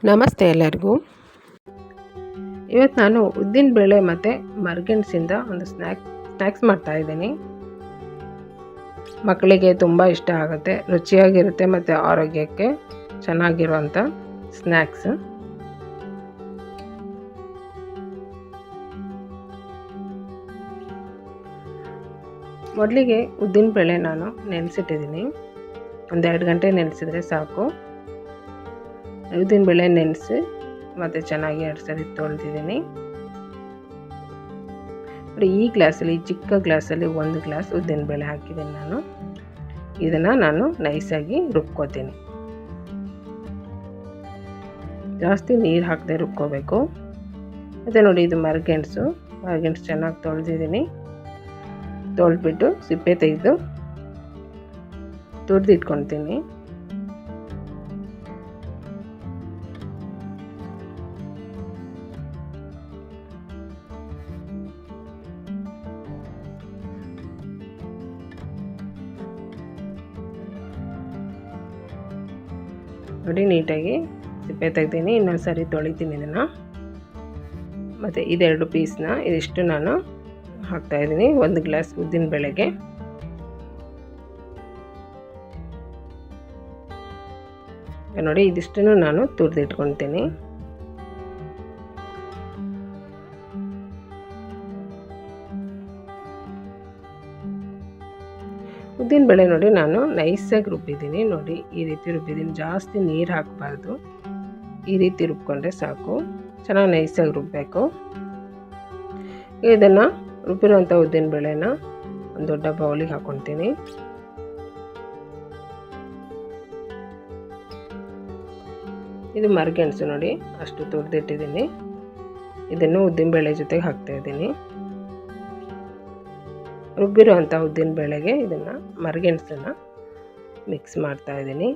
ನಮಸ್ತೆ ಎಲ್ಲರಿಗೂ. ಇವತ್ತು ನಾನು ಉದ್ದಿನ ಬೇಳೆ ಮತ್ತು ಮರಗೆಣಸಿಂದ ಒಂದು ಸ್ನ್ಯಾಕ್ಸ್ ಮಾಡ್ತಾಯಿದ್ದೀನಿ. ಮಕ್ಕಳಿಗೆ ತುಂಬ ಇಷ್ಟ ಆಗುತ್ತೆ, ರುಚಿಯಾಗಿರುತ್ತೆ ಮತ್ತು ಆರೋಗ್ಯಕ್ಕೆ ಚೆನ್ನಾಗಿರುವಂಥ ಸ್ನ್ಯಾಕ್ಸ್. ಮೊದಲಿಗೆ ಉದ್ದಿನ ಬೇಳೆ ನಾನು ನೆನೆಸಿಟ್ಟಿದ್ದೀನಿ. ಒಂದು 2 ಗಂಟೆ ನೆನೆಸಿದ್ರೆ ಸಾಕು. ಉದ್ದಿನ ಬೇಳೆ ನೆನೆಸಿ ಮತ್ತು ಚೆನ್ನಾಗಿ 2 ಸರಿ ತೊಳೆದಿದ್ದೀನಿ. ಈ ಗ್ಲಾಸಲ್ಲಿ, ಚಿಕ್ಕ ಗ್ಲಾಸಲ್ಲಿ 1 ಗ್ಲಾಸ್ ಉದ್ದಿನ ಬೇಳೆ ಹಾಕಿದ್ದೀನಿ ನಾನು. ಇದನ್ನು ನಾನು ನೈಸಾಗಿ ರುಬ್ಕೋತೀನಿ. ಜಾಸ್ತಿ ನೀರು ಹಾಕದೆ ರುಬ್ಕೋಬೇಕು. ಮತ್ತು ನೋಡಿ, ಇದು ಮರಗೆಣಸು ಚೆನ್ನಾಗಿ ತೊಳೆದಿದ್ದೀನಿ. ತೊಳೆದ್ಬಿಟ್ಟು ಸಿಪ್ಪೆ ತೆಗೆದು ತುರಿದಿಟ್ಕೊತೀನಿ. ನೋಡಿ, ನೀಟಾಗಿ ಸಿಪ್ಪೆ ತೆಗ್ದೀನಿ. ಇನ್ನೊಂದು ಸರಿ ತೊಳಿತೀನಿ ಇದನ್ನು. ಮತ್ತು ಇದೆರಡು ಪೀಸ್ನ ಇದಿಷ್ಟು ನಾನು ಹಾಕ್ತಾಯಿದ್ದೀನಿ 1 ಗ್ಲಾಸ್ ಉದ್ದಿನ ಬೇಳೆಗೆ. ನೋಡಿ, ಇದಿಷ್ಟನ್ನು ನಾನು ತುರಿದಿಟ್ಕೊತೀನಿ. ಉದ್ದಿನ ಬೇಳೆ ನೋಡಿ ನಾನು ನೈಸಾಗಿ ರುಬ್ಬಿದ್ದೀನಿ. ನೋಡಿ, ಈ ರೀತಿ ರುಬ್ಬಿದ್ದೀನಿ. ಜಾಸ್ತಿ ನೀರು ಹಾಕಬಾರ್ದು. ಈ ರೀತಿ ರುಬ್ಕೊಂಡ್ರೆ ಸಾಕು. ಚೆನ್ನಾಗಿ ನೈಸಾಗಿ ರುಬ್ಬಬೇಕು. ಇದನ್ನು ರುಬ್ಬಿರುವಂಥ ಉದ್ದಿನ ಬೇಳೆನ ಒಂದು ದೊಡ್ಡ ಬೌಲಿಗೆ ಹಾಕ್ಕೊತೀನಿ. ಇದು ಮರಗೆಣಸು ನೋಡಿ, ಅಷ್ಟು ತುರಿದಿಟ್ಟಿದ್ದೀನಿ. ಇದನ್ನು ಉದ್ದಿನ ಬೇಳೆ ಜೊತೆಗೆ ಹಾಕ್ತಾಯಿದ್ದೀನಿ. ರುಬ್ಬಿರುವಂಥ ಉದ್ದಿನ ಬೇಳೆಗೆ ಇದನ್ನು ಮರಗೆಣಸನ್ನು ಮಿಕ್ಸ್ ಮಾಡ್ತಾಯಿದ್ದೀನಿ.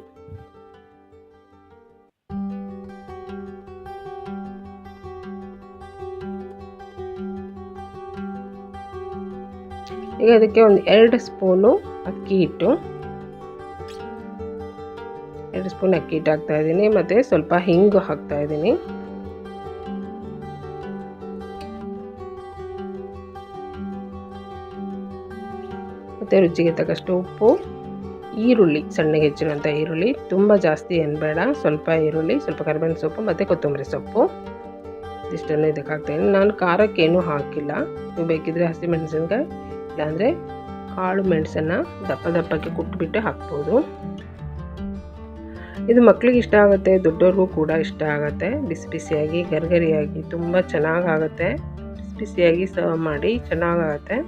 ಈಗ ಅದಕ್ಕೆ ಒಂದು 2 ಸ್ಪೂನು ಅಕ್ಕಿ ಹಿಟ್ಟು, 2 ಸ್ಪೂನ್ ಅಕ್ಕಿ ಹಿಟ್ಟು ಹಾಕ್ತಾಯಿದ್ದೀನಿ. ಮತ್ತು ಸ್ವಲ್ಪ ಹಿಂಗು ಹಾಕ್ತಾಯಿದ್ದೀನಿ. ಮತ್ತು ರುಚಿಗೆ ತಕ್ಕಷ್ಟು ಉಪ್ಪು, ಈರುಳ್ಳಿ, ಸಣ್ಣಗೆ ಹೆಚ್ಚಿರುವಂಥ ಈರುಳ್ಳಿ, ತುಂಬ ಜಾಸ್ತಿ ಏನು ಬೇಡ, ಸ್ವಲ್ಪ ಈರುಳ್ಳಿ, ಸ್ವಲ್ಪ ಕರಿಬೇವಿನ ಸೊಪ್ಪು ಮತ್ತು ಕೊತ್ತಂಬರಿ ಸೊಪ್ಪು, ಇದಿಷ್ಟನ್ನು ಇದಕ್ಕೆ ಹಾಕ್ತಾಯಿದ್ದೀನಿ. ನಾನು ಖಾರಕ್ಕೇನೂ ಹಾಕಿಲ್ಲ. ನೀವು ಬೇಕಿದ್ದರೆ ಹಸಿಮೆಣಸಿನ್ಕಾಯಿ, ಇಲ್ಲಾಂದರೆ ಕಾಳು ಮೆಣಸನ್ನು ದಪ್ಪಕ್ಕೆ ಕುಟ್ಬಿಟ್ಟು ಹಾಕ್ಬೋದು. ಇದು ಮಕ್ಕಳಿಗೆ ಇಷ್ಟ ಆಗುತ್ತೆ, ದೊಡ್ಡವ್ರಿಗೂ ಕೂಡ ಇಷ್ಟ ಆಗುತ್ತೆ. ಬಿಸಿ ಬಿಸಿಯಾಗಿ ಗರಿಗರಿಯಾಗಿ ತುಂಬ ಚೆನ್ನಾಗಾಗುತ್ತೆ. ಬಿಸಿ ಬಿಸಿಯಾಗಿ ಸರ್ವ್ ಮಾಡಿ ಚೆನ್ನಾಗಾಗುತ್ತೆ.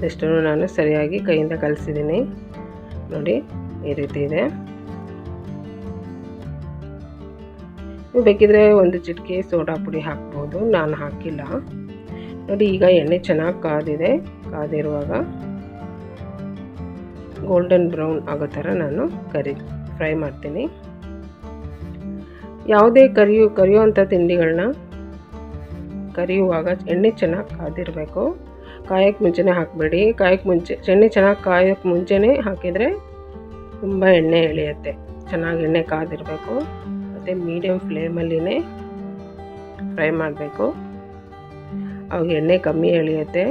ಇದಷ್ಟನ್ನು ನಾನು ಸರಿಯಾಗಿ ಕೈಯಿಂದ ಕಲಿಸಿದ್ದೀನಿ. ನೋಡಿ, ಈ ರೀತಿ ಇದೆ. ನೀವು ಬೇಕಿದ್ರೆ 1 ಚಿಟಿಕೆ ಸೋಡಾ ಪುಡಿ ಹಾಕ್ಬೋದು. ನಾನು ಹಾಕಿಲ್ಲ. ನೋಡಿ, ಈಗ ಎಣ್ಣೆ ಚೆನ್ನಾಗಿ ಕಾದಿದೆ. ಕಾದಿರುವಾಗ ಗೋಲ್ಡನ್ ಬ್ರೌನ್ ಆಗೋ ಥರ ನಾನು ಫ್ರೈ ಮಾಡ್ತೀನಿ. ಯಾವುದೇ ಕರಿಯುವಂಥ ತಿಂಡಿಗಳನ್ನ ಕರಿಯುವಾಗ ಎಣ್ಣೆ ಚೆನ್ನಾಗಿ ಕಾದಿರಬೇಕು. ಕಾಯೋಕ್ಕೆ ಮುಂಚೆನೇ ಹಾಕಬೇಡಿ. ಎಣ್ಣೆ ಚೆನ್ನಾಗಿ ಕಾಯೋಕ್ಕೆ ಮುಂಚೆನೇ ಹಾಕಿದರೆ ತುಂಬ ಎಣ್ಣೆ ಎಳೆಯುತ್ತೆ. ಚೆನ್ನಾಗಿ ಎಣ್ಣೆ ಕಾದಿರಬೇಕು. ಮತ್ತು ಮೀಡಿಯಮ್ ಫ್ಲೇಮಲ್ಲಿನೇ ಫ್ರೈ ಮಾಡಬೇಕು. ಅವಾಗ ಎಣ್ಣೆ ಕಮ್ಮಿ ಎಳೆಯುತ್ತೆ,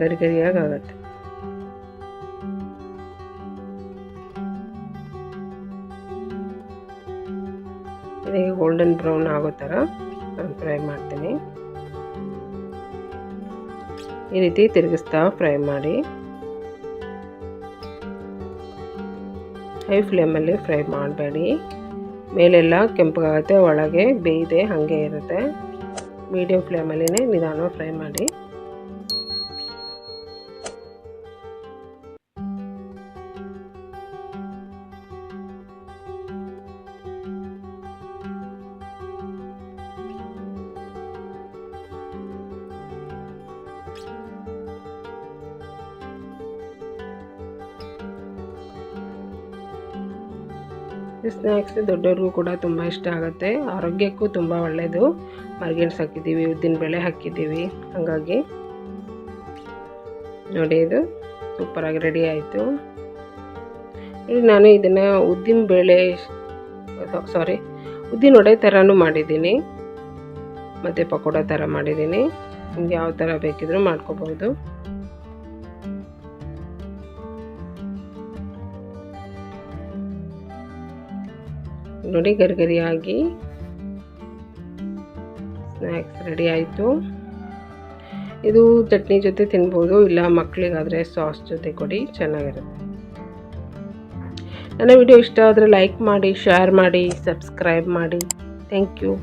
ಗರಿಗರಿಯಾಗಿ ಆಗುತ್ತೆ. ಇದೀಗ ಗೋಲ್ಡನ್ ಬ್ರೌನ್ ಆಗೋ ಥರ ನಾನು ಫ್ರೈ ಮಾಡ್ತೀನಿ. ಈ ರೀತಿ ತಿರುಗಿಸ್ತಾ ಫ್ರೈ ಮಾಡಿ. ಹೈ ಫ್ಲೇಮಲ್ಲಿ ಫ್ರೈ ಮಾಡಬೇಡಿ. ಮೇಲೆಲ್ಲ ಕೆಂಪಗಾಗುತ್ತೆ, ಒಳಗೆ ಬೇಯ್ದೆ ಹಾಗೆ ಇರುತ್ತೆ. ಮೀಡಿಯಮ್ ಫ್ಲೇಮಲ್ಲಿನೇ ನಿಧಾನವಾಗಿ ಫ್ರೈ ಮಾಡಿ. ಸ್ನ್ಯಾಕ್ಸ್ ದೊಡ್ಡವ್ರಿಗೂ ಕೂಡ ತುಂಬ ಇಷ್ಟ ಆಗುತ್ತೆ. ಆರೋಗ್ಯಕ್ಕೂ ತುಂಬ ಒಳ್ಳೆಯದು. ಮರಗೆಣಸು ಹಾಕಿದ್ದೀವಿ, ಉದ್ದಿನ ಬೇಳೆ ಹಾಕಿದ್ದೀವಿ. ಹಾಗಾಗಿ ನೋಡಿ, ಇದು ಸೂಪರಾಗಿ ರೆಡಿ ಆಯಿತು. ನಾನು ಇದನ್ನು ಉದ್ದಿನ ವಡೆ ಥರನೂ ಮಾಡಿದ್ದೀನಿ ಮತ್ತು ಪಕೋಡ ಥರ ಮಾಡಿದ್ದೀನಿ. ನಿಮ್ಗೆ ಯಾವ ಥರ ಬೇಕಿದ್ರೂ ಮಾಡ್ಕೋಬಹುದು. ನೋಡಿ ಗರಿಗರಿಯಾಗಿ ಸ್ನ್ಯಾಕ್ಸ್ ರೆಡಿ ಆಯಿತು. ಇದು ಚಟ್ನಿ ಜೊತೆ ತಿನ್ಬೋದು, ಇಲ್ಲ ಮಕ್ಕಳಿಗಾದರೆ ಸಾಸ್ ಜೊತೆ ಕೊಡಿ, ಚೆನ್ನಾಗಿರುತ್ತೆ. ನನ್ನ ವಿಡಿಯೋ ಇಷ್ಟ ಆದರೆ ಲೈಕ್ ಮಾಡಿ, ಶೇರ್ ಮಾಡಿ, ಸಬ್ಸ್ಕ್ರೈಬ್ ಮಾಡಿ. Thank you.